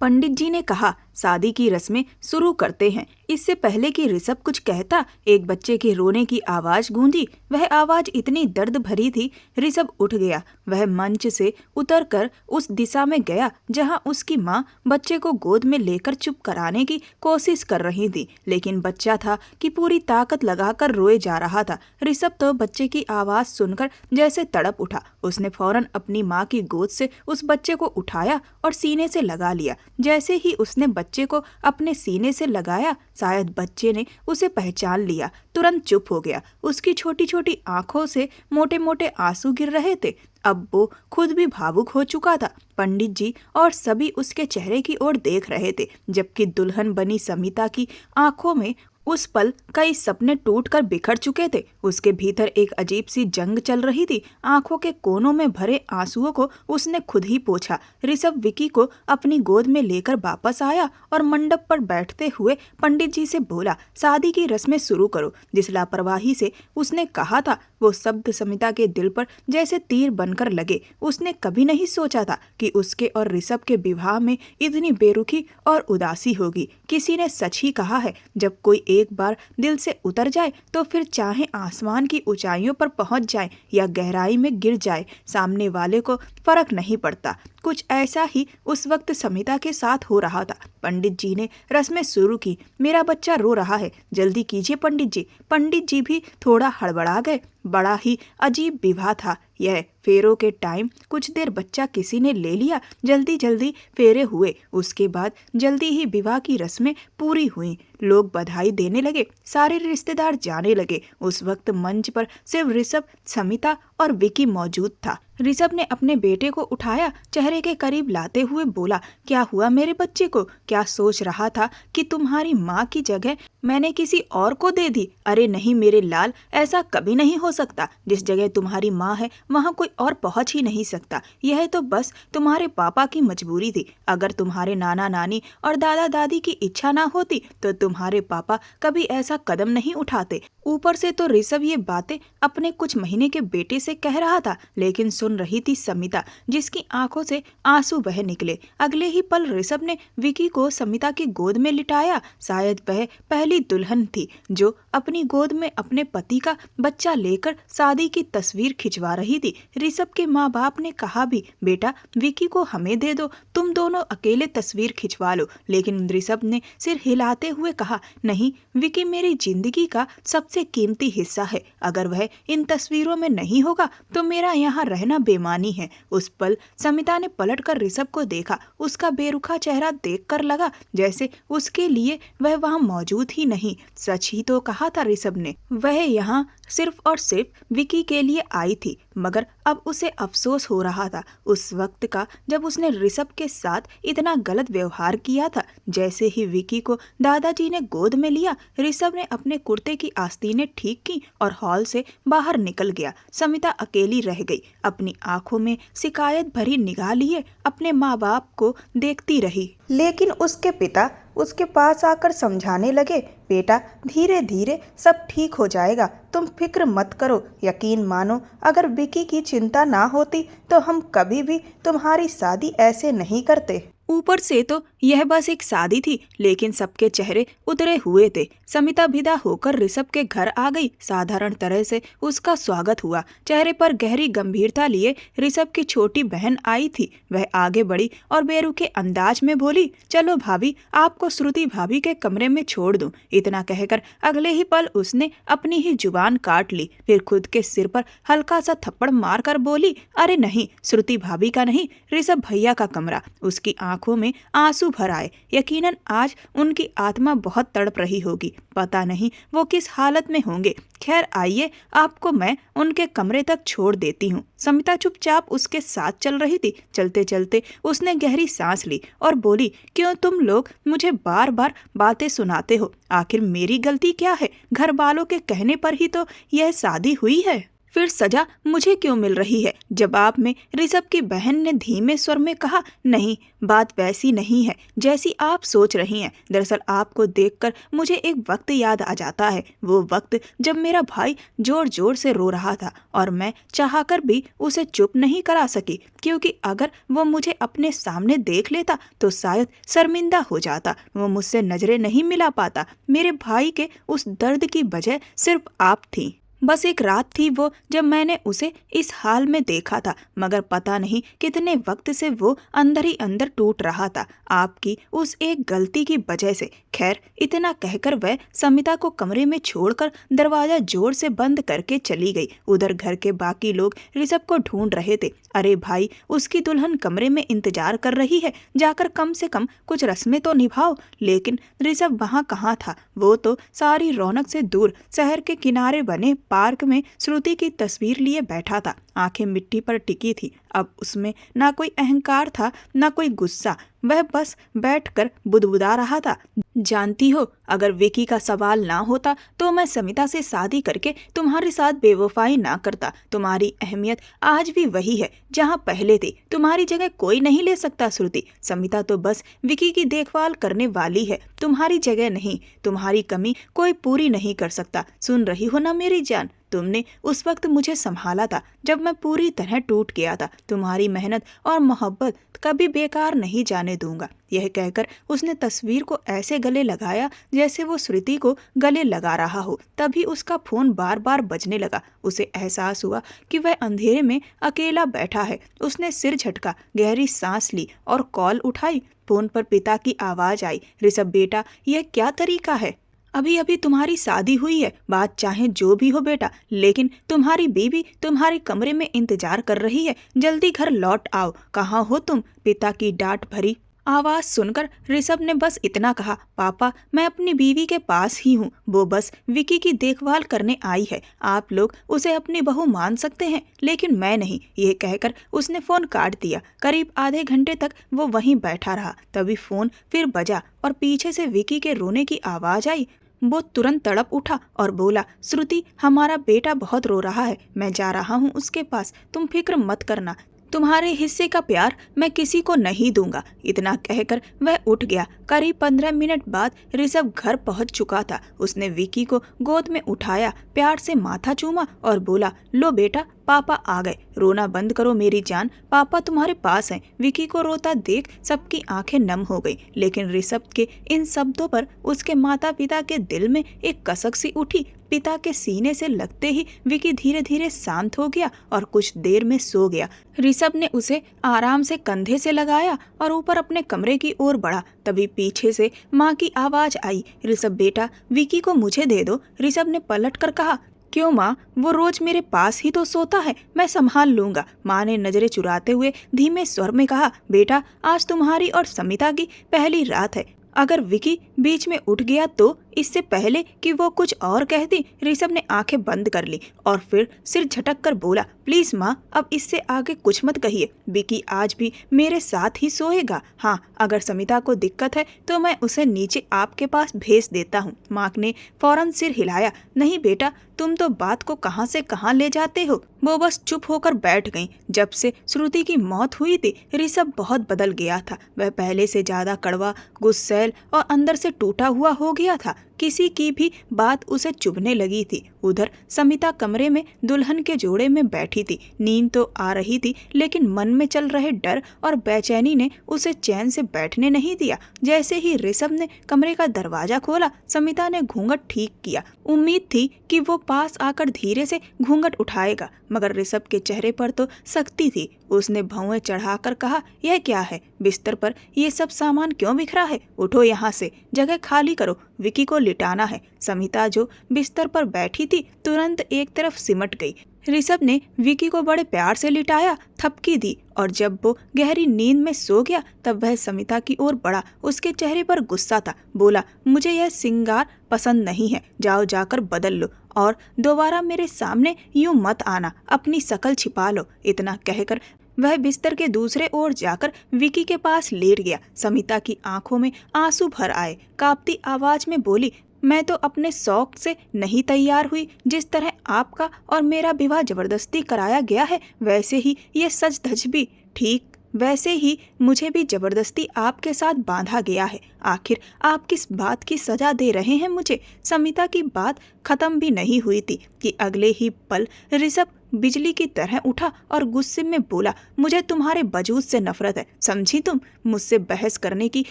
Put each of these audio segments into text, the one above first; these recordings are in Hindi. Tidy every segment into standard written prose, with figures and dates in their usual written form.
पंडित जी ने कहा, शादी की रस्में शुरू करते हैं। इससे पहले कि ऋषभ कुछ कहता, एक बच्चे के रोने की आवाज गूंजी। वह आवाज इतनी दर्द भरी थी, ऋषभ उठ गया। वह मंच से उतरकर उस दिशा में गया जहां उसकी माँ बच्चे को गोद में लेकर चुप कराने की कोशिश कर रही थी, लेकिन बच्चा था कि पूरी ताकत लगाकर रोए जा रहा था। ऋषभ तो बच्चे की आवाज सुनकर जैसे तड़प उठा। उसने फौरन अपनी माँ की गोद से उस बच्चे को उठाया और सीने से लगा लिया। जैसे ही उसने बच्चे को अपने सीने से लगाया, शायद बच्चे ने उसे पहचान लिया। तुरंत चुप हो गया। उसकी छोटी छोटी आंखों से मोटे मोटे आंसू गिर रहे थे। अब वो खुद भी भावुक हो चुका था। पंडित जी और सभी उसके चेहरे की ओर देख रहे थे, जबकि दुल्हन बनी समिता की आंखों में उस पल कई सपने टूटकर बिखर चुके थे। उसके भीतर एक अजीब सी जंग चल रही थी। आंखों के कोनों में भरे आंसुओं को उसने खुद ही पोंछा। ऋषभ विकी को अपनी गोद में लेकर वापस आया और मंडप पर बैठते हुए पंडित जी से बोला, शादी की रस्में शुरू करो। जिस लापरवाही से उसने कहा था, वो शब्द समिता के दिल पर जैसे तीर बनकर लगे। उसने कभी नहीं सोचा था कि उसके और ऋषभ के विवाह में इतनी बेरुखी और उदासी होगी। किसी ने सच ही कहा है, जब कोई एक बार दिल से उतर जाए तो फिर चाहे आसमान की ऊंचाइयों पर पहुंच जाए या गहराई में गिर जाए, सामने वाले को फर्क नहीं पड़ता। कुछ ऐसा ही उस वक्त समिता के साथ हो रहा था। पंडित जी ने रस्में शुरू की। मेरा बच्चा रो रहा है, जल्दी कीजिए पंडित जी। पंडित जी भी थोड़ा हड़बड़ा गए। बड़ा ही अजीब विवाह था यह। फेरों के टाइम कुछ देर बच्चा किसी ने ले लिया। जल्दी जल्दी फेरे हुए। उसके बाद जल्दी ही विवाह की रस्में पूरी हुई। लोग बधाई देने लगे। सारे रिश्तेदार जाने लगे। उस वक्त मंच पर सिर्फ ऋषभ, समिता और विकी मौजूद था। ऋषभ ने अपने बेटे को उठाया, चेहरे के करीब लाते हुए बोला, क्या हुआ मेरे बच्चे को? क्या सोच रहा था कि तुम्हारी माँ की जगह मैंने किसी और को दे दी? अरे नहीं मेरे लाल, ऐसा कभी नहीं हो सकता। जिस जगह तुम्हारी माँ है वहाँ कोई और पहुँच ही नहीं सकता। यह तो बस तुम्हारे पापा की मजबूरी थी। अगर तुम्हारे नाना नानी और दादा दादी की इच्छा ना होती तो तुम्हारे पापा कभी ऐसा कदम नहीं उठाते। ऊपर से तो ऋषभ ये बातें अपने कुछ महीने के बेटे से कह रहा था, लेकिन सुन रही थी समिता, जिसकी आंखों से आंसू बह निकले। अगले ही पल ऋषभ ने विकी को समिता की गोद में लिटाया। शायद वह पहली दुल्हन थी जो अपनी गोद में अपने पति का बच्चा लेकर शादी की तस्वीर खिंचवा रही थी। ऋषभ के माँ बाप ने कहा भी, बेटा विकी को हमें दे दो, तुम दोनों अकेले तस्वीर खिंचवा लो। लेकिन ऋषभ ने सिर हिलाते हुए कहा, नहीं, विकी मेरी जिंदगी का सबसे कीमती हिस्सा है। अगर वह इन तस्वीरों में नहीं होगा तो मेरा यहाँ रहना बेमानी है। उस पल समिता ने पलटकर ऋषभ को देखा। उसका बेरुखा चेहरा देखकर लगा जैसे उसके लिए वह वहाँ मौजूद ही नहीं। सच ही तो कहा था ऋषभ ने, वह यहाँ सिर्फ और सिर्फ विकी के लिए आई थी। मगर अब उसे अफसोस हो रहा था उस वक्त का जब उसने ऋषभ के साथ इतना गलत व्यवहार किया था। जैसे ही विकी को दादाजी ने गोद में लिया, ऋषभ ने अपने कुर्ते की आस्तीनें ठीक की और हॉल से बाहर निकल गया। समिता अकेली रह गई। अपनी आंखों में शिकायत भरी निगाह लिए अपने माँ बाप को देखती रही। लेकिन उसके पिता उसके पास आकर समझाने लगे, बेटा धीरे धीरे सब ठीक हो जाएगा, तुम फिक्र मत करो। यकीन मानो, अगर विकी की चिंता ना होती तो हम कभी भी तुम्हारी शादी ऐसे नहीं करते। ऊपर से तो यह बस एक शादी थी, लेकिन सबके चेहरे उतरे हुए थे। समिता विदा होकर ऋषभ के घर आ गई। साधारण तरह से उसका स्वागत हुआ। चेहरे पर गहरी गंभीरता लिए ऋषभ की छोटी बहन आई थी। वह आगे बढ़ी और बेरुखे अंदाज में बोली, चलो भाभी, आपको श्रुति भाभी के कमरे में छोड़ दूं। इतना कहकर अगले ही पल उसने अपनी ही जुबान काट ली। फिर खुद के सिर पर हल्का सा थप्पड़ मारकर बोली, अरे नहीं, श्रुति भाभी का नहीं, ऋषभ भैया का कमरा। उसकी आंखों में आंसू भर आए। यकीनन आज उनकी आत्मा बहुत तड़प रही होगी। पता नहीं वो किस हालत में होंगे। खैर आइए, आपको मैं उनके कमरे तक छोड़ देती हूँ। समिता चुपचाप उसके साथ चल रही थी। चलते चलते उसने गहरी सांस ली और बोली, क्यों तुम लोग मुझे बार बार बातें सुनाते हो? आखिर मेरी गलती क्या है? घर वालों के कहने पर ही तो यह शादी हुई है। फिर सजा मुझे क्यों मिल रही है? जवाब में ऋषभ की बहन ने धीमे स्वर में कहा, नहीं, बात वैसी नहीं है जैसी आप सोच रही हैं। दरअसल आपको देखकर मुझे एक वक्त याद आ जाता है, वो वक्त जब मेरा भाई जोर जोर से रो रहा था और मैं चाहकर भी उसे चुप नहीं करा सकी, क्योंकि अगर वो मुझे अपने सामने देख लेता तो शायद शर्मिंदा हो जाता। वो मुझसे नजरें नहीं मिला पाता। मेरे भाई के उस दर्द की वजह सिर्फ आप थी। बस एक रात थी वो जब मैंने उसे इस हाल में देखा था, मगर पता नहीं कितने वक्त से वो अंदर ही अंदर टूट रहा था, आपकी उस एक गलती की वजह से। खैर, इतना कहकर वह समिता को कमरे में छोड़कर दरवाजा जोर से बंद करके चली गई। उधर घर के बाकी लोग ऋषभ को ढूंढ रहे थे। अरे भाई, उसकी दुल्हन कमरे में इंतजार कर रही है, जाकर कम से कम कुछ रस्में तो निभाओ। लेकिन ऋषभ वहाँ कहाँ था? वो तो सारी रौनक से दूर शहर के किनारे बने पार्क में श्रुति की तस्वीर लिए बैठा था। आंखें मिट्टी पर टिकी थी। अब उसमें ना कोई अहंकार था, ना कोई गुस्सा। वह बस बैठकर बुदबुदा रहा था, जानती हो, अगर विकी का सवाल ना होता तो मैं समिता से शादी करके तुम्हारे साथ बेवफाई ना करता। तुम्हारी अहमियत आज भी वही है जहाँ पहले थी। तुम्हारी जगह कोई नहीं ले सकता श्रुति। समिता तो बस विकी की देखभाल करने वाली है, तुम्हारी जगह नहीं। तुम्हारी कमी कोई पूरी नहीं कर सकता। सुन रही हो ना मेरी जान? तुमने उस वक्त मुझे संभाला था जब मैं पूरी तरह टूट गया था। तुम्हारी मेहनत और मोहब्बत कभी बेकार नहीं जाने दूंगा। यह कहकर उसने तस्वीर को ऐसे गले लगाया जैसे वो श्रुति को गले लगा रहा हो। तभी उसका फोन बार बार बजने लगा। उसे एहसास हुआ कि वह अंधेरे में अकेला बैठा है। उसने सिर झटका, गहरी सांस ली और कॉल उठाई। फोन पर पिता की आवाज आई, ऋषभ बेटा, यह क्या तरीका है? अभी अभी तुम्हारी शादी हुई है, बात चाहे जो भी हो बेटा, लेकिन तुम्हारी बीवी तुम्हारे कमरे में इंतजार कर रही है। जल्दी घर लौट आओ। कहाँ हो तुम? पिता की डांट भरी आवाज सुनकर ऋषभ ने बस इतना कहा, पापा, मैं अपनी बीवी के पास ही हूँ। वो बस विकी की देखभाल करने आई है। आप लोग उसे अपनी बहू मान सकते हैं, लेकिन मैं नहीं। ये कहकर उसने फोन काट दिया। करीब आधे घंटे तक वो वहीं बैठा रहा। तभी फोन फिर बजा और पीछे से विकी के रोने की आवाज आई। वो तुरंत तड़प उठा और बोला, श्रुति, हमारा बेटा बहुत रो रहा है, मैं जा रहा हूँ उसके पास, तुम फिक्र मत करना। तुम्हारे हिस्से का प्यार मैं किसी को नहीं दूंगा। इतना कहकर वह उठ गया। करीब 15 मिनट बाद ऋषभ घर पहुंच चुका था। उसने विकी को गोद में उठाया, प्यार से माथा चूमा और बोला, लो बेटा, पापा आ गए। रोना बंद करो मेरी जान, पापा तुम्हारे पास हैं। विकी को रोता देख सबकी आंखें नम हो गई, लेकिन ऋषभ के इन शब्दों पर उसके माता पिता के दिल में एक कसक सी उठी। पिता के सीने से लगते ही विकी धीरे धीरे शांत हो गया और कुछ देर में सो गया। ऋषभ ने उसे आराम से कंधे से लगाया और ऊपर अपने कमरे की ओर बढ़ा। तभी पीछे से माँ की आवाज आई, ऋषभ बेटा, विकी को मुझे दे दो। ऋषभ ने पलट कर कहा, क्यों माँ? वो रोज मेरे पास ही तो सोता है, मैं संभाल लूंगा। माँ ने नजरें चुराते हुए धीमे स्वर में कहा, बेटा, आज तुम्हारी और समिता की पहली रात है। अगर विकी बीच में उठ गया तो? इससे पहले कि वो कुछ और कहती, ऋषभ ने आंखें बंद कर ली और फिर सिर झटक कर बोला, प्लीज माँ, अब इससे आगे कुछ मत कहिए। विकी आज भी मेरे साथ ही सोएगा। हाँ, अगर समिता को दिक्कत है तो मैं उसे नीचे आपके पास भेज देता हूँ। माँ ने फौरन सिर हिलाया, नहीं बेटा, तुम तो बात को कहाँ से कहाँ ले जाते हो। वो बस चुप होकर बैठ गईं। जब से श्रुति की मौत हुई थी, ऋषभ बहुत बदल गया था। वह पहले से ज्यादा कड़वा, गुस्सैल और अंदर से टूटा हुआ हो गया था। किसी की भी बात उसे चुभने लगी थी। उधर समिता कमरे में दुल्हन के जोड़े में बैठी थी। नींद तो आ रही थी, लेकिन मन में चल रहे डर और बेचैनी ने उसे चैन से बैठने नहीं दिया। जैसे ही ऋषभ ने कमरे का दरवाजा खोला, समिता ने घूंघट ठीक किया। उम्मीद थी कि वो पास आकर धीरे से घूंघट उठाएगा, मगर ऋषभ के चेहरे पर तो सख्ती थी। उसने भौंवे चढ़ाकर कहा, यह क्या है? बिस्तर पर ये सब सामान क्यों बिखरा है? उठो यहाँ से, जगह खाली करो, विकी को लिटाना है। समिता जो बिस्तर पर बैठी थी तुरंत एक तरफ सिमट गई। ऋषभ ने विकी को बड़े प्यार से लिटाया, थपकी दी और जब वो गहरी नींद में सो गया तब वह समिता की ओर बढ़ा। उसके चेहरे पर गुस्सा था। बोला, मुझे यह सिंगार पसंद नहीं है, जाओ जाकर बदल लो और दोबारा मेरे सामने यूं मत आना, अपनी शकल छिपा लो। इतना कहकर वह बिस्तर के दूसरे ओर जाकर विकी के पास लेट गया। समिता की आंखों में आंसू भर आए। कांपती आवाज में बोली, मैं तो अपने शौक से नहीं तैयार हुई। जिस तरह आपका और मेरा विवाह जबरदस्ती कराया गया है, वैसे ही ये सज धज भी ठीक वैसे ही मुझे भी जबरदस्ती आपके साथ बांधा गया है। आखिर आप किस बात की सजा दे रहे हैं मुझे? समिता की बात खत्म भी नहीं हुई थी कि अगले ही पल ऋषभ बिजली की तरह उठा और गुस्से में बोला, मुझे तुम्हारे वजूद से नफरत है, समझी तुम? मुझसे बहस करने की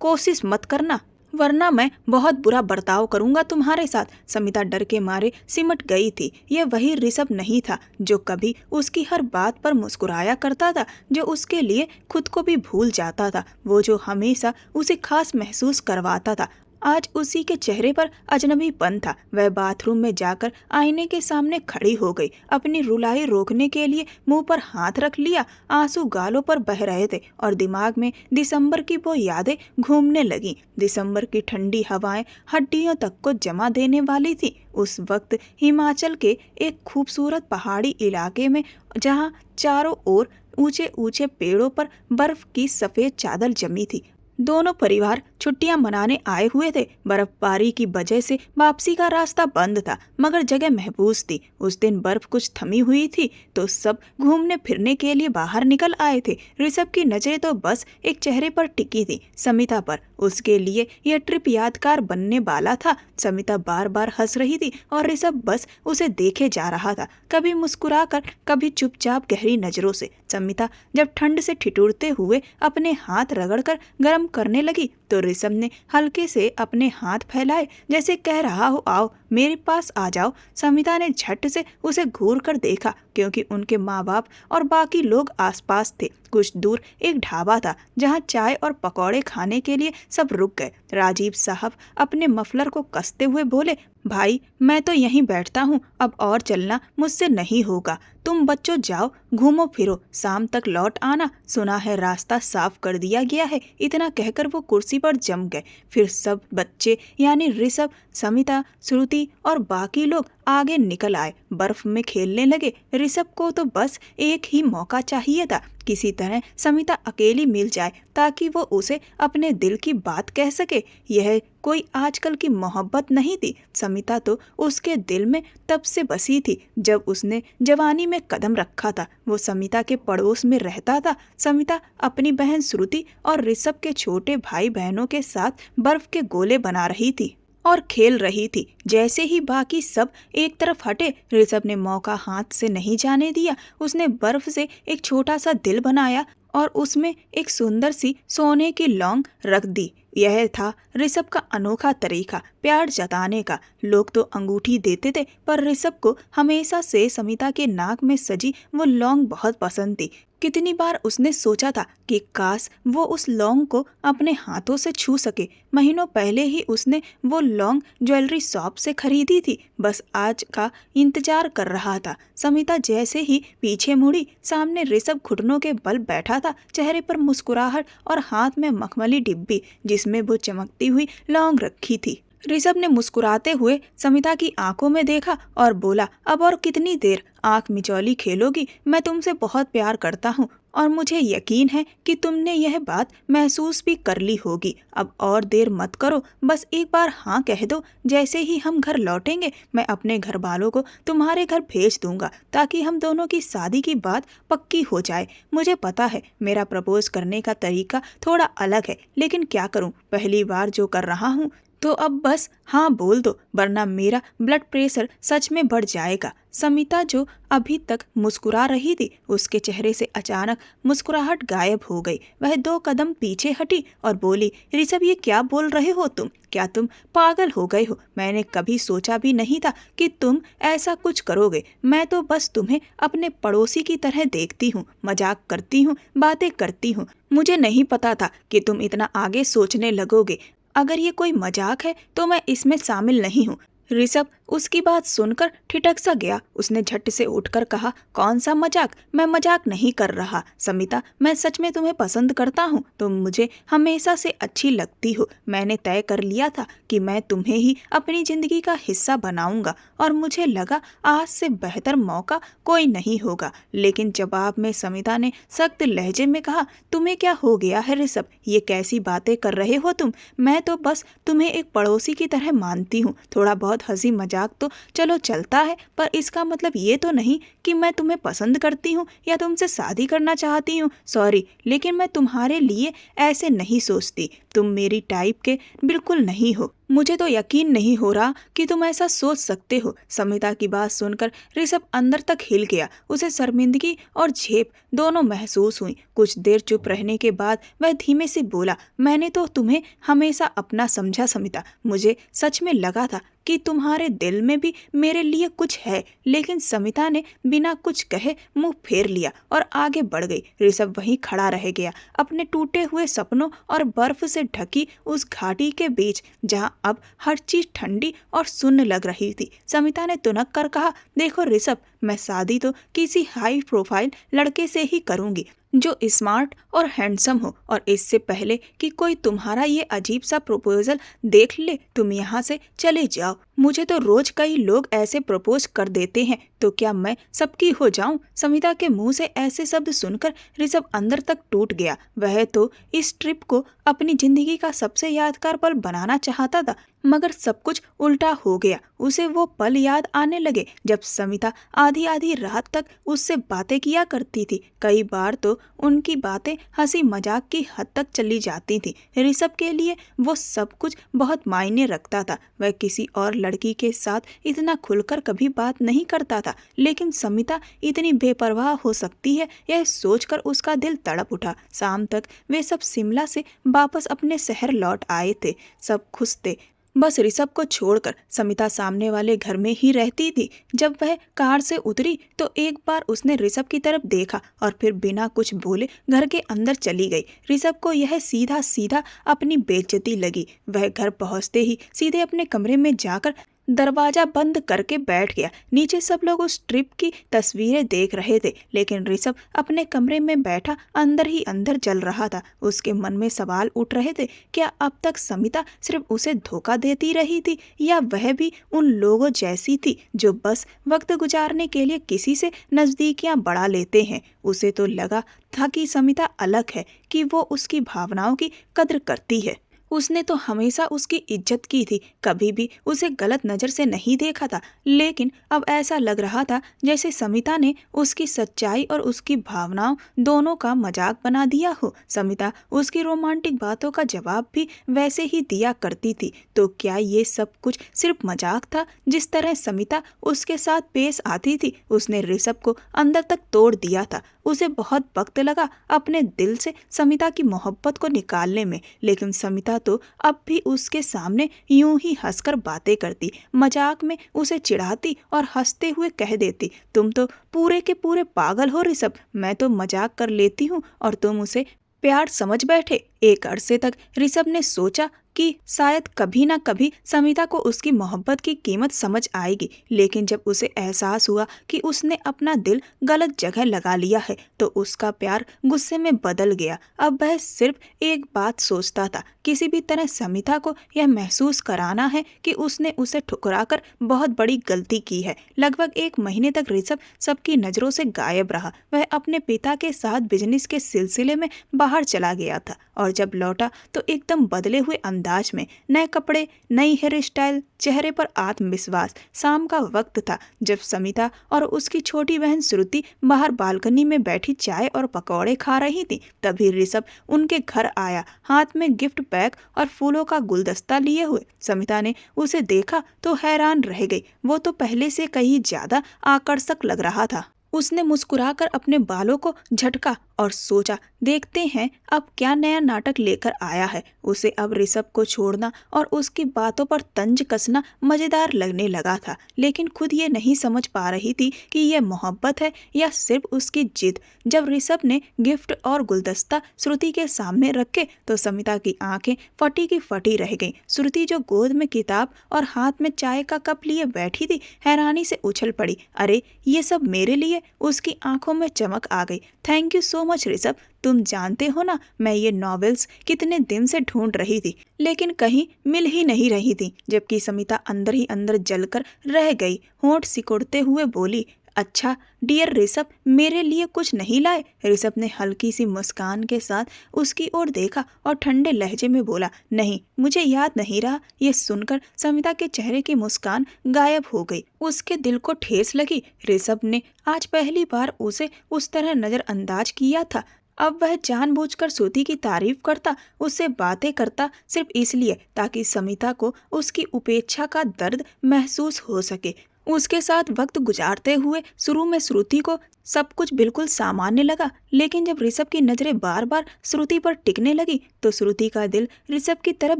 कोशिश मत करना, वरना मैं बहुत बुरा बर्ताव करूंगा तुम्हारे साथ। समिता डर के मारे सिमट गई थी। यह वही ऋषभ नहीं था जो कभी उसकी हर बात पर मुस्कुराया करता था, जो उसके लिए खुद को भी भूल जाता था, वो जो हमेशा उसे खास महसूस करवाता था। आज उसी के चेहरे पर अजनबीपन था। वह बाथरूम में जाकर आईने के सामने खड़ी हो गई। अपनी रुलाई रोकने के लिए मुंह पर हाथ रख लिया। आंसू गालों पर बह रहे थे और दिमाग में दिसंबर की वो यादें घूमने लगी। दिसंबर की ठंडी हवाएं हड्डियों तक को जमा देने वाली थी। उस वक्त हिमाचल के एक खूबसूरत पहाड़ी इलाके में, जहाँ चारों ओर ऊंचे ऊंचे पेड़ों पर बर्फ की सफेद चादर जमी थी। दोनों परिवार छुट्टियां मनाने आए हुए थे। बर्फबारी की वजह से वापसी का रास्ता बंद था, मगर जगह महफूज थी। उस दिन बर्फ कुछ थमी हुई थी तो सब घूमने फिरने के लिए बाहर निकल आए थे। ऋषभ की नजरें तो बस एक चेहरे पर टिकी थी, समिता पर। उसके लिए यह ट्रिप यादगार बनने वाला था। समिता बार बार हंस रही थी और ऋषभ बस उसे देखे जा रहा था, कभी मुस्कुराकर, कभी चुपचाप गहरी नजरों से। समिता जब ठंड से ठिठुरते हुए अपने हाथ रगड़कर गर्म करने लगी तो ऋषभ ने हल्के से अपने हाथ फैलाए, जैसे कह रहा हो, आओ मेरे पास आ जाओ। समिता ने झट से उसे घूर कर देखा, क्योंकि उनके माँ बाप और बाकी लोग आसपास थे। कुछ दूर एक ढाबा था जहाँ चाय और पकौड़े खाने के लिए सब रुक गए। राजीव साहब अपने मफलर को कसते हुए बोले, भाई मैं तो यहीं बैठता हूँ, अब और चलना मुझसे नहीं होगा। तुम बच्चों जाओ, घूमो फिरो, शाम तक लौट आना, सुना है रास्ता साफ कर दिया गया है। इतना कहकर वो कुर्सी पर जम गए। फिर सब बच्चे यानी ऋषभ, समिता, श्रुति और बाकी लोग आगे निकल आए, बर्फ में खेलने लगे। ऋषभ को तो बस एक ही मौका चाहिए था, किसी तरह समिता अकेली मिल जाए ताकि वो उसे अपने दिल की बात कह सके। यह कोई आजकल की मोहब्बत नहीं थी। समिता तो उसके दिल में तब से बसी थी जब उसने जवानी में कदम रखा था। वो समिता के पड़ोस में रहता था। समिता अपनी बहन श्रुति और ऋषभ के छोटे भाई बहनों के साथ बर्फ के गोले बना रही थी और खेल रही थी। जैसे ही बाकी सब एक तरफ हटे, ऋषभ ने मौका हाथ से नहीं जाने दिया। उसने बर्फ से एक छोटा सा दिल बनाया और उसमें एक सुंदर सी सोने की लौंग रख दी। यह था ऋषभ का अनोखा तरीका प्यार जताने का। लोग तो अंगूठी देते थे, पर ऋषभ को हमेशा से समिता के नाक में सजी वो लौंग बहुत पसंद थी। कितनी बार उसने सोचा था कि काश वो उस लौंग को अपने हाथों से छू सके। महीनों पहले ही उसने वो लौंग ज्वेलरी शॉप से खरीदी थी, बस आज का इंतजार कर रहा था। समिता जैसे ही पीछे मुड़ी, सामने ऋषभ घुटनों के बल बैठा था, चेहरे पर मुस्कुराहट और हाथ में मखमली डिब्बी जिसमें वो चमकती हुई लौंग रखी थी। ऋषभ ने मुस्कुराते हुए समिता की आंखों में देखा और बोला, अब और कितनी देर आंख मिचौली खेलोगी? मैं तुमसे बहुत प्यार करता हूँ और मुझे यकीन है कि तुमने यह बात महसूस भी कर ली होगी। अब और देर मत करो, बस एक बार हाँ कह दो। जैसे ही हम घर लौटेंगे, मैं अपने घर वालों को तुम्हारे घर भेज दूंगा ताकि हम दोनों की शादी की बात पक्की हो जाए। मुझे पता है मेरा प्रपोज करने का तरीका थोड़ा अलग है, लेकिन क्या करूँ, पहली बार जो कर रहा हूँ, तो अब बस हाँ बोल दो, वरना मेरा ब्लड प्रेशर सच में बढ़ जाएगा। समिता जो अभी तक मुस्कुरा रही थी, उसके चेहरे से अचानक मुस्कुराहट गायब हो गई। वह 2 कदम पीछे हटी और बोली, ऋषभ ये क्या बोल रहे हो तुम? क्या तुम पागल हो गए हो? मैंने कभी सोचा भी नहीं था कि तुम ऐसा कुछ करोगे। मैं तो बस तुम्हें अपने पड़ोसी की तरह देखती हूँ, मजाक करती हूँ, बातें करती हूँ। मुझे नहीं पता था कि तुम इतना आगे सोचने लगोगे। अगर ये कोई मजाक है तो मैं इसमें शामिल नहीं हूँ। ऋषभ उसकी बात सुनकर ठिठक सा गया। उसने झट से उठकर कहा, कौन सा मजाक? मैं मजाक नहीं कर रहा समिता, मैं सच में तुम्हें पसंद करता हूँ। तुम मुझे हमेशा से अच्छी लगती हो। मैंने तय कर लिया था कि मैं तुम्हें ही अपनी जिंदगी का हिस्सा बनाऊंगा और मुझे लगा आज से बेहतर मौका कोई नहीं होगा। लेकिन जवाब में समिता ने सख्त लहजे में कहा, तुम्हें क्या हो गया है ऋषभ? ये कैसी बातें कर रहे हो तुम? मैं तो बस तुम्हें एक पड़ोसी की तरह मानती हूँ। थोड़ा बहुत हंसी मजाक तो चलो चलता है, पर इसका मतलब ये तो नहीं कि मैं तुम्हें पसंद करती हूँ या तुमसे शादी करना चाहती हूँ। सॉरी, लेकिन मैं तुम्हारे लिए ऐसे नहीं सोचती। तुम मेरी टाइप के बिल्कुल नहीं हो। मुझे तो यकीन नहीं हो रहा कि तुम ऐसा सोच सकते हो। समिता की बात सुनकर ऋषभ अंदर तक हिल गया। उसे शर्मिंदगी और झेप दोनों महसूस हुई। कुछ देर चुप रहने के बाद वह धीमे से बोला, मैंने तो तुम्हें हमेशा अपना समझा समिता। मुझे सच में लगा था कि तुम्हारे दिल में भी मेरे लिए कुछ है। लेकिन समिता ने बिना कुछ कहे मुंह फेर लिया और आगे बढ़ गई। ऋषभ वहीं खड़ा रह गया, अपने टूटे हुए सपनों और बर्फ से ढकी उस घाटी के बीच जहां अब हर चीज ठंडी और शून्य लग रही थी। समिता ने तुनक कर कहा, देखो ऋषभ, मैं शादी तो किसी हाई प्रोफाइल लड़के से ही करूंगी जो स्मार्ट और हैंडसम हो, और इससे पहले कि कोई तुम्हारा ये अजीब सा प्रपोजल देख ले, तुम यहाँ से चले जाओ। मुझे तो रोज कई लोग ऐसे प्रपोज कर देते हैं, तो क्या मैं सबकी हो जाऊं? समिता के मुंह से ऐसे शब्द सुनकर ऋषभ अंदर तक टूट गया। वह तो इस ट्रिप को अपनी जिंदगी का सबसे यादगार पल बनाना चाहता था, मगर सब कुछ उल्टा हो गया। उसे वो पल याद आने लगे जब समिता आधी आधी रात तक उससे बातें किया करती थी। कई बार तो उनकी बातें हंसी मजाक की हद तक चली जाती थी। ऋषभ के लिए वो सब कुछ बहुत मायने रखता था। वह किसी और लड़की के साथ इतना खुलकर कभी बात नहीं करता था, लेकिन समिता इतनी बेपरवाह हो सकती है, यह सोचकर उसका दिल तड़प उठा। शाम तक वे सब शिमला से वापस अपने शहर लौट आए थे। सब खुश थे, बस ऋषभ को छोड़कर। समिता सामने वाले घर में ही रहती थी। जब वह कार से उतरी तो एक बार उसने ऋषभ की तरफ देखा और फिर बिना कुछ बोले घर के अंदर चली गई। ऋषभ को यह सीधा सीधा अपनी बेइज्जती लगी। वह घर पहुंचते ही सीधे अपने कमरे में जाकर दरवाजा बंद करके बैठ गया। नीचे सब लोग उस ट्रिप की तस्वीरें देख रहे थे, लेकिन ऋषभ अपने कमरे में बैठा अंदर ही अंदर जल रहा था। उसके मन में सवाल उठ रहे थे, क्या अब तक समिता सिर्फ उसे धोखा देती रही थी, या वह भी उन लोगों जैसी थी जो बस वक्त गुजारने के लिए किसी से नजदीकियां बढ़ा लेते हैं। उसे तो लगा था कि समिता अलग है, कि वो उसकी भावनाओं की कद्र करती है। उसने तो हमेशा उसकी इज्जत की थी, कभी भी उसे गलत नज़र से नहीं देखा था। लेकिन अब ऐसा लग रहा था जैसे समिता ने उसकी सच्चाई और उसकी भावनाओं दोनों का मजाक बना दिया हो। समिता उसकी रोमांटिक बातों का जवाब भी वैसे ही दिया करती थी। तो क्या ये सब कुछ सिर्फ मजाक था? जिस तरह समिता उसके साथ पेश आती थी, उसने ऋषभ को अंदर तक तोड़ दिया था। उसे बहुत वक्त लगा अपने दिल से समिता की मोहब्बत को निकालने में, लेकिन समिता तो अब भी उसके सामने यूं ही हंसकर बातें करती, मजाक में उसे चिढ़ाती और हंसते हुए कह देती, तुम तो पूरे के पूरे पागल हो ऋषभ, मैं तो मजाक कर लेती हूँ और तुम उसे प्यार समझ बैठे। एक अरसे तक ऋषभ ने सोचा कि शायद कभी ना कभी समिता को उसकी मोहब्बत की कीमत समझ आएगी, लेकिन जब उसे एहसास हुआ कि उसने अपना दिल गलत जगह लगा लिया है तो उसका प्यार गुस्से में बदल गया। अब वह सिर्फ एक बात सोचता था, किसी भी तरह समिता को यह महसूस कराना है कि उसने उसे ठुकराकर बहुत बड़ी गलती की है। लगभग 1 महीने तक ऋषभ सबकी नज़रों से गायब रहा। वह अपने पिता के साथ बिजनेस के सिलसिले में बाहर चला गया था और जब लौटा तो एकदम बदले हुए अंदाज में, नए कपड़े, नई हेयर स्टाइल, चेहरे पर आत्मविश्वास। शाम का वक्त था जब समिता और उसकी छोटी बहन श्रुति बाहर बालकनी में बैठी चाय और पकौड़े खा रही थी। तभी ऋषभ उनके घर आया, हाथ में गिफ्ट पैक और फूलों का गुलदस्ता लिए हुए। समिता ने उसे देखा तो हैरान रह गई। वो तो पहले से कहीं ज्यादा आकर्षक लग रहा था। उसने मुस्कुराकर अपने बालों को झटका और सोचा देखते हैं अब क्या नया नाटक लेकर आया है। उसे अब ऋषभ को छोड़ना और उसकी बातों पर तंज कसना मजेदार लगने लगा था, लेकिन खुद ये नहीं समझ पा रही थी कि यह मोहब्बत है या सिर्फ उसकी जिद। जब ऋषभ ने गिफ्ट और गुलदस्ता श्रुति के सामने रखे तो समिता की आंखें फटी की फटी रह गईं। श्रुति जो गोद में किताब और हाथ में चाय का कप लिए बैठी थी, हैरानी से उछल पड़ी। अरे ये सब मेरे लिए? उसकी आंखों में चमक आ गई। Thank you so much Rishabh, तुम जानते हो ना मैं ये नॉवेल्स कितने दिन से ढूंढ रही थी, लेकिन कहीं मिल ही नहीं रही थी। जबकि समिता अंदर ही अंदर जलकर रह गई। होंठ सिकुड़ते हुए बोली, अच्छा डियर ऋषभ, मेरे लिए कुछ नहीं लाए? ऋषभ ने हल्की सी मुस्कान के साथ उसकी ओर देखा और ठंडे लहजे में बोला, नहीं मुझे याद नहीं रहा। ये सुनकर समिता के चेहरे की मुस्कान गायब हो गई। उसके दिल को ठेस लगी। ऋषभ ने आज पहली बार उसे उस तरह नजरअंदाज किया था। अब वह जानबूझकर श्रुति की तारीफ करता, उससे बातें करता सिर्फ इसलिए ताकि समिता को उसकी उपेक्षा का दर्द महसूस हो सके। उसके साथ वक्त गुजारते हुए शुरू में श्रुति को सब कुछ बिल्कुल सामान्य लगा, लेकिन जब ऋषभ की नजरें बार बार श्रुति पर टिकने लगी तो श्रुति का दिल ऋषभ की तरफ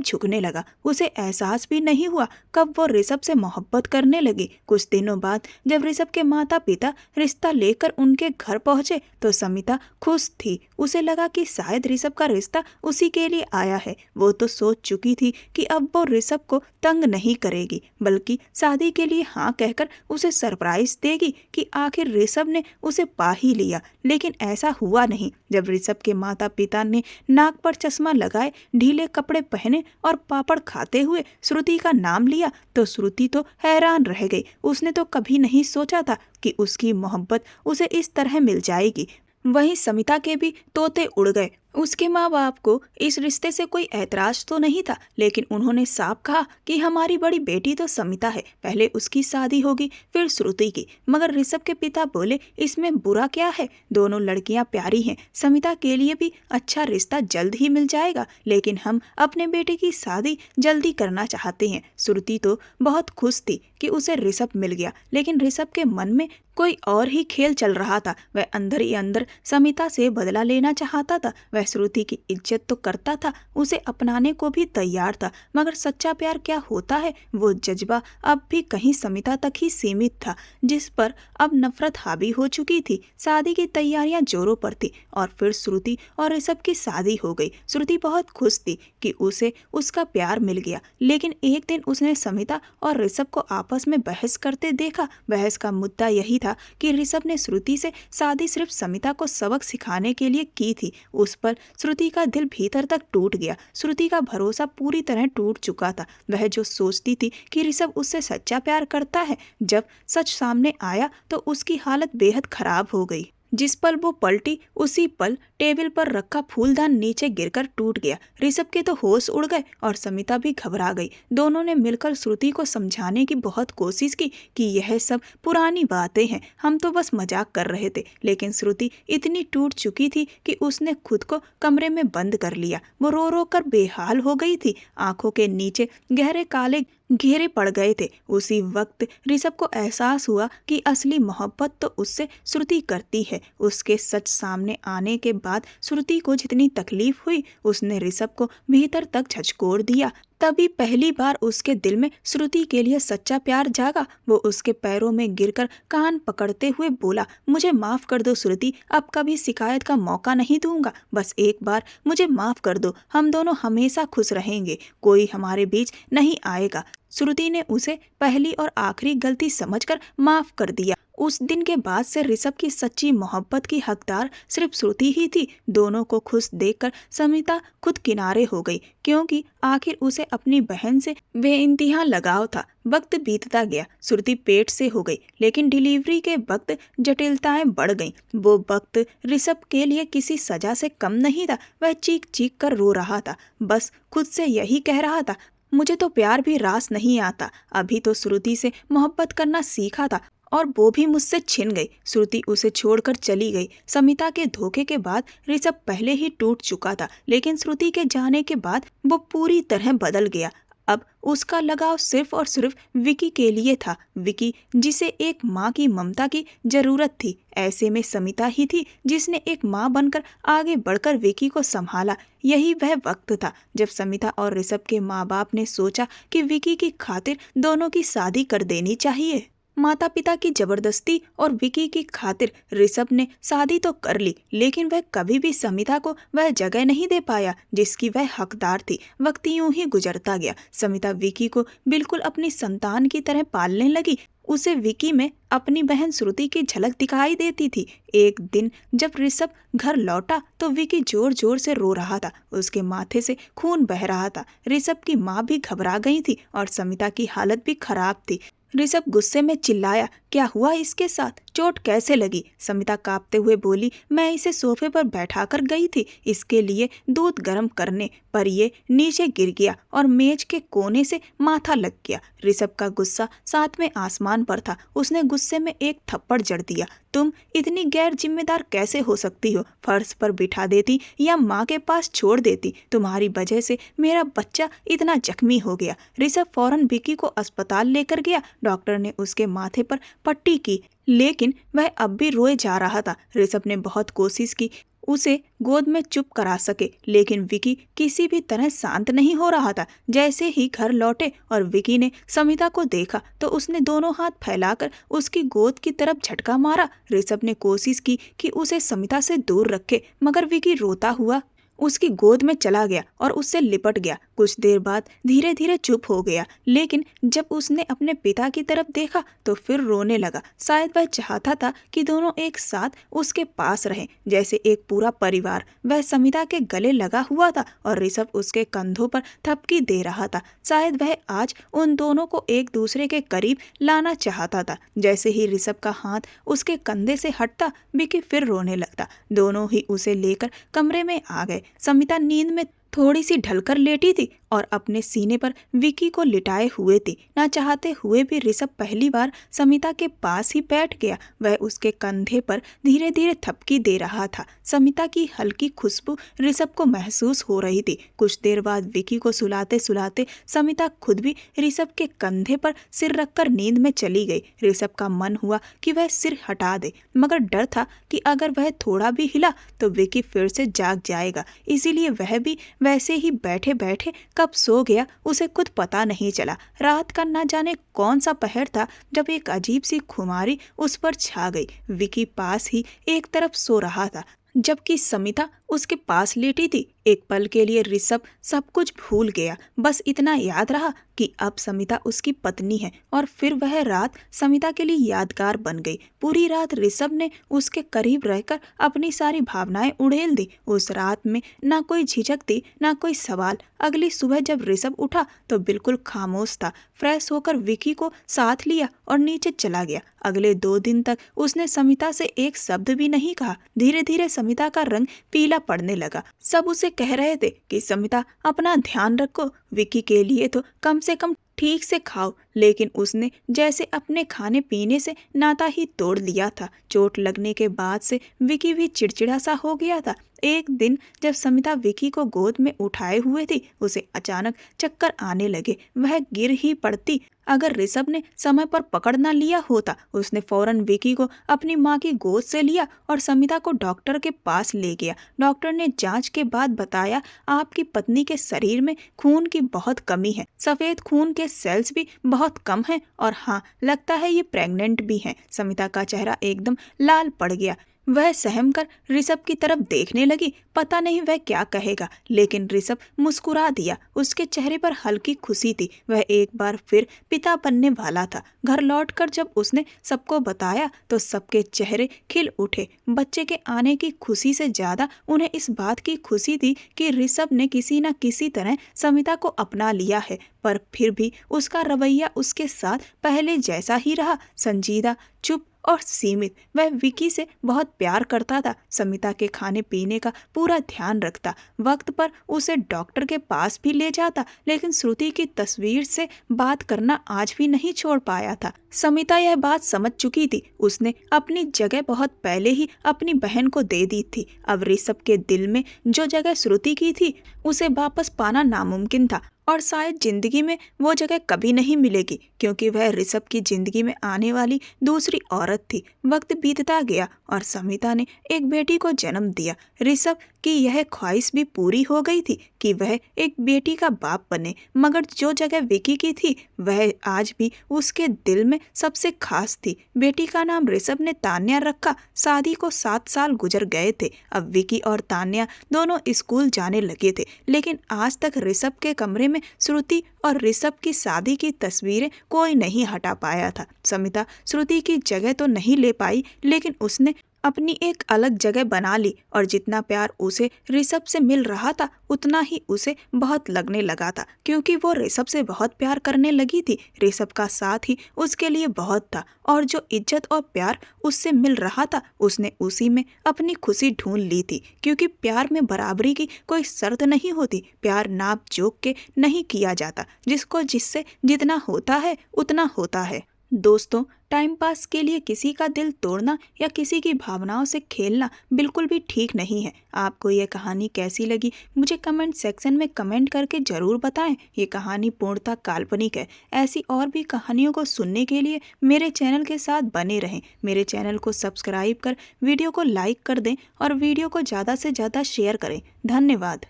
झुकने लगा। उसे एहसास भी नहीं हुआ कब वो ऋषभ से मोहब्बत करने लगी। कुछ दिनों बाद जब ऋषभ के माता पिता रिश्ता लेकर उनके घर पहुंचे तो समिता खुश थी। उसे लगा कि शायद ऋषभ का रिश्ता उसी के लिए आया है। वो तो सोच चुकी थी कि अब वो ऋषभ को तंग नहीं करेगी, बल्कि शादी के लिए हाँ कहकर उसे सरप्राइज देगी कि आखिर ऋषभ ने उसे पा ही लिया। लेकिन ऐसा हुआ नहीं। जब ऋषभ के माता पिता ने नाक पर चश्मा लगाए, ढीले कपड़े पहने और पापड़ खाते हुए श्रुति का नाम लिया तो श्रुति तो हैरान रह गई। उसने तो कभी नहीं सोचा था कि उसकी मोहब्बत उसे इस तरह मिल जाएगी। वहीं समिता के भी तोते उड़ गए। उसके माँ बाप को इस रिश्ते से कोई ऐतराज तो नहीं था, लेकिन उन्होंने साफ कहा कि हमारी बड़ी बेटी तो समिता है, पहले उसकी शादी होगी फिर श्रुति की। मगर ऋषभ के पिता बोले, इसमें बुरा क्या है? दोनों लड़कियां प्यारी हैं, समिता के लिए भी अच्छा रिश्ता जल्द ही मिल जाएगा, लेकिन हम अपने बेटे की शादी जल्दी करना चाहते हैं। श्रुति तो बहुत खुश थी कि उसे ऋषभ मिल गया, लेकिन ऋषभ के मन में कोई और ही खेल चल रहा था। वह अंदर ही अंदर समिता से बदला लेना चाहता था। वह श्रुति की इज्जत तो करता था, उसे अपनाने को भी तैयार था, मगर सच्चा प्यार क्या होता है वो जज्बा अब भी कहीं समिता तक ही सीमित था, जिस पर अब नफरत हावी हो चुकी थी। शादी की तैयारियां जोरों पर थी और फिर श्रुति और ऋषभ की शादी हो गई। श्रुति बहुत खुश थी कि उसे उसका प्यार मिल गया, लेकिन एक दिन उसने समिता और ऋषभ को आपस में बहस करते देखा। बहस का मुद्दा यही था कि ऋषभ ने श्रुति से शादी सिर्फ समिता को सबक सिखाने के लिए की थी। उस पर श्रुति का दिल भीतर तक टूट गया। श्रुति का भरोसा पूरी तरह टूट चुका था। वह जो सोचती थी कि ऋषभ उससे सच्चा प्यार करता है, जब सच सामने आया तो उसकी हालत बेहद खराब हो गई। जिस पल वो पलटी उसी पल टेबल पर रखा फूलदान नीचे गिरकर टूट गया। ऋषभ के तो होश उड़ गए और समिता भी घबरा गई। दोनों ने मिलकर श्रुति को समझाने की बहुत कोशिश की कि यह सब पुरानी बातें हैं, हम तो बस मजाक कर रहे थे, लेकिन श्रुति इतनी टूट चुकी थी कि उसने खुद को कमरे में बंद कर लिया। वो रो रो कर बेहाल हो गई थी। आंखों के नीचे गहरे काले घेरे पड़ गए थे। उसी वक्त ऋषभ को एहसास हुआ कि असली मोहब्बत तो उससे श्रुति करती है। उसके सच सामने आने के बाद श्रुति को जितनी तकलीफ हुई, उसने ऋषभ को भीतर तक झकझोर दिया। तभी पहली बार उसके दिल में श्रुति के लिए सच्चा प्यार जागा। वो उसके पैरों में गिरकर कान पकड़ते हुए बोला, मुझे माफ कर दो श्रुति, अब कभी शिकायत का मौका नहीं दूंगा। बस एक बार मुझे माफ कर दो, हम दोनों हमेशा खुश रहेंगे, कोई हमारे बीच नहीं आएगा। श्रुति ने उसे पहली और आखिरी गलती समझकर माफ कर दिया। उस दिन के बाद से ऋषभ की सच्ची मोहब्बत की हकदार सिर्फ श्रुति ही थी। दोनों को खुश देखकर समिता खुद किनारे हो गई, क्योंकि आखिर उसे अपनी बहन से बेइंतहा लगाव था। वक्त बीतता गया, श्रुति पेट से हो गई, लेकिन डिलीवरी के वक्त जटिलताएं बढ़ गईं। वो वक्त ऋषभ के लिए किसी सजा से कम नहीं था। वह चीख चीख कर रो रहा था, बस खुद से यही कह रहा था, मुझे तो प्यार भी रास नहीं आता, अभी तो श्रुति से मोहब्बत करना सीखा था और वो भी मुझसे छिन गई। श्रुति उसे छोड़कर चली गई। समिता के धोखे के बाद ऋषभ पहले ही टूट चुका था, लेकिन श्रुति के जाने के बाद वो पूरी तरह बदल गया। अब उसका लगाव सिर्फ और सिर्फ विकी के लिए था। विकी जिसे एक माँ की ममता की जरूरत थी, ऐसे में समिता ही थी जिसने एक माँ बनकर आगे बढ़कर विकी को संभाला। यही वह वक्त था जब समिता और ऋषभ के माँ बाप ने सोचा कि विकी की खातिर दोनों की शादी कर देनी चाहिए। माता पिता की जबरदस्ती और विकी की खातिर ऋषभ ने शादी तो कर ली, लेकिन वह कभी भी समिता को वह जगह नहीं दे पाया जिसकी वह हकदार थी। वक्त यूं ही गुजरता गया। समिता विकी को बिल्कुल अपनी संतान की तरह पालने लगी। उसे विकी में अपनी बहन श्रुति की झलक दिखाई देती थी। एक दिन जब ऋषभ घर लौटा तो विकी जोर जोर से रो रहा था। उसके माथे से खून बह रहा था। ऋषभ की माँ भी घबरा गई थी और समिता की हालत भी खराब थी। ऋषभ गुस्से में चिल्लाया, क्या हुआ इसके साथ? चोट कैसे लगी? समिता कांपते हुए बोली, मैं इसे सोफे पर बैठाकर गई थी इसके लिए दूध गर्म करने, पर ये नीचे गिर गया और मेज के कोने से माथा लग गया। ऋषभ का गुस्सा सातवें आसमान पर था। उसने गुस्से में एक थप्पड़ जड़ दिया। तुम इतनी गैर जिम्मेदार कैसे हो सकती हो? फर्श पर बिठा देती या माँ के पास छोड़ देती। तुम्हारी वजह से मेरा बच्चा इतना जख्मी हो गया। ऋषभ फौरन विकी को अस्पताल लेकर गया। डॉक्टर ने उसके माथे पर पट्टी की, लेकिन वह अब भी रोए जा रहा था। ऋषभ ने बहुत कोशिश की उसे गोद में चुप करा सके, लेकिन विकी किसी भी तरह शांत नहीं हो रहा था। जैसे ही घर लौटे और विकी ने समिता को देखा तो उसने दोनों हाथ फैलाकर उसकी गोद की तरफ झटका मारा। ऋषभ ने कोशिश की कि उसे समिता से दूर रखे, मगर विकी रोता हुआ उसकी गोद में चला गया और उससे लिपट गया। कुछ देर बाद धीरे धीरे चुप हो गया, लेकिन जब उसने अपने पिता की तरफ देखा तो फिर रोने लगा। शायद वह चाहता था कि दोनों एक साथ उसके पास रहें, जैसे एक पूरा परिवार। वह समिता के गले लगा हुआ था और ऋषभ उसके कंधों पर थपकी दे रहा था। शायद वह आज उन दोनों को एक दूसरे के करीब लाना चाहता था। जैसे ही ऋषभ का हाथ उसके कंधे से हटता, विकी फिर रोने लगता। दोनों ही उसे लेकर कमरे में आ गए। समिता नींद में थोड़ी सी ढलकर लेटी थी और अपने सीने पर विकी को लिटाए हुए थी। ना चाहते हुए भी ऋषभ पहली बार समिता के पास ही बैठ गया। वह उसके कंधे पर धीरे धीरे थपकी दे रहा था। समिता की हल्की खुशबू ऋषभ को महसूस हो रही थी। कुछ देर बाद विकी को सुलाते सुलाते समिता खुद भी ऋषभ के कंधे पर सिर रखकर नींद में चली गई। ऋषभ का मन हुआ कि वह सिर हटा दे, मगर डर था कि अगर वह थोड़ा भी हिला तो विकी फिर से जाग जाएगा। इसीलिए वह भी वैसे ही बैठे बैठे कब सो गया उसे खुद पता नहीं चला। रात का न जाने कौन सा पहर था जब एक अजीब सी खुमारी उस पर छा गई। विकी पास ही एक तरफ सो रहा था, जबकि समिता उसके पास लेटी थी। एक पल के लिए ऋषभ सब कुछ भूल गया। बस इतना याद रहा कि अब समिता उसकी पत्नी है, और फिर वह रात समिता के लिए यादगार बन गई। पूरी रात ऋषभ ने उसके करीब रहकर अपनी सारी भावनाएं उड़ेल दी। उस रात में ना कोई झिझक थी, ना कोई सवाल। अगली सुबह जब ऋषभ उठा तो बिल्कुल खामोश था। फ्रेश होकर विकी को साथ लिया और नीचे चला गया। अगले 2 दिन तक उसने समिता से एक शब्द भी नहीं कहा। धीरे धीरे समिता का रंग पीला पड़ने लगा। सब उसे कह रहे थे कि समिता अपना ध्यान रखो, विकी के लिए तो कम से कम ठीक से खाओ, लेकिन उसने जैसे अपने खाने पीने से नाता ही तोड़ लिया था। चोट लगने के बाद से विकी भी चिड़चिड़ा सा हो गया था। एक दिन जब समिता विकी को गोद में उठाए हुए थी, उसे अचानक चक्कर आने लगे। वह गिर ही पड़ती अगर ऋषभ ने समय पर पकड़ न लिया होता। उसने फौरन विकी को अपनी माँ की गोद से लिया और समिता को डॉक्टर के पास ले गया। डॉक्टर ने जांच के बाद बताया, आपकी पत्नी के शरीर में खून की बहुत कमी है। सफेद खून के सेल्स भी बहुत कम हैं और हाँ, लगता है ये प्रेग्नेंट भी हैं। समिता का चेहरा एकदम लाल पड़ गया। वह सहम कर ऋषभ की तरफ देखने लगी। पता नहीं वह क्या कहेगा, लेकिन ऋषभ मुस्कुरा दिया। उसके चेहरे पर हल्की खुशी थी। वह एक बार फिर पिता बनने वाला था। घर लौटकर जब उसने सबको बताया तो सबके चेहरे खिल उठे। बच्चे के आने की खुशी से ज्यादा उन्हें इस बात की खुशी थी कि ऋषभ ने किसी न किसी तरह समिता को अपना लिया है। पर फिर भी उसका रवैया उसके साथ पहले जैसा ही रहा, संजीदा, चुप और सीमित। वह विकी से बहुत प्यार करता था। समिता के खाने पीने का पूरा ध्यान रखता, वक्त पर उसे डॉक्टर के पास भी ले जाता, लेकिन श्रुति की तस्वीर से बात करना आज भी नहीं छोड़ पाया था। समिता यह बात समझ चुकी थी। उसने अपनी जगह बहुत पहले ही अपनी बहन को दे दी थी। अब ऋषभ के दिल में जो जगह श्रुति की थी उसे वापस पाना नामुमकिन था। और शायद जिंदगी में वो जगह कभी नहीं मिलेगी, क्योंकि वह ऋषभ की जिंदगी में आने वाली दूसरी औरत थी। वक्त बीतता गया और समिता ने एक बेटी को जन्म दिया। ऋषभ की यह ख्वाहिश भी पूरी हो गई थी कि वह एक बेटी का बाप बने, मगर जो जगह विकी की थी वह आज भी उसके दिल में सबसे खास थी। बेटी का नाम ऋषभ ने तान्या रखा। शादी को 7 साल गुजर गए थे। अब विकी और तान्या दोनों स्कूल जाने लगे थे, लेकिन आज तक ऋषभ के कमरे में श्रुति और ऋषभ की शादी की तस्वीरें कोई नहीं हटा पाया था। समिता श्रुति की जगह तो नहीं ले पाई, लेकिन उसने अपनी एक अलग जगह बना ली और जितना प्यार उसे ऋषभ से मिल रहा था उतना ही उसे बहुत लगने लगा था, क्योंकि वो ऋषभ से बहुत प्यार करने लगी थी। ऋषभ का साथ ही उसके लिए बहुत था और जो इज्जत और प्यार उससे मिल रहा था उसने उसी में अपनी खुशी ढूंढ ली थी, क्योंकि प्यार में बराबरी की कोई शर्त नहीं होती। प्यार नाप जोक के नहीं किया जाता, जिसको जिससे जितना होता है उतना होता है। दोस्तों, टाइम पास के लिए किसी का दिल तोड़ना या किसी की भावनाओं से खेलना बिल्कुल भी ठीक नहीं है। आपको ये कहानी कैसी लगी मुझे कमेंट सेक्शन में कमेंट करके ज़रूर बताएं। ये कहानी पूर्णतः काल्पनिक है। ऐसी और भी कहानियों को सुनने के लिए मेरे चैनल के साथ बने रहें। मेरे चैनल को सब्सक्राइब कर वीडियो को लाइक कर दें और वीडियो को ज़्यादा से ज़्यादा शेयर करें। धन्यवाद।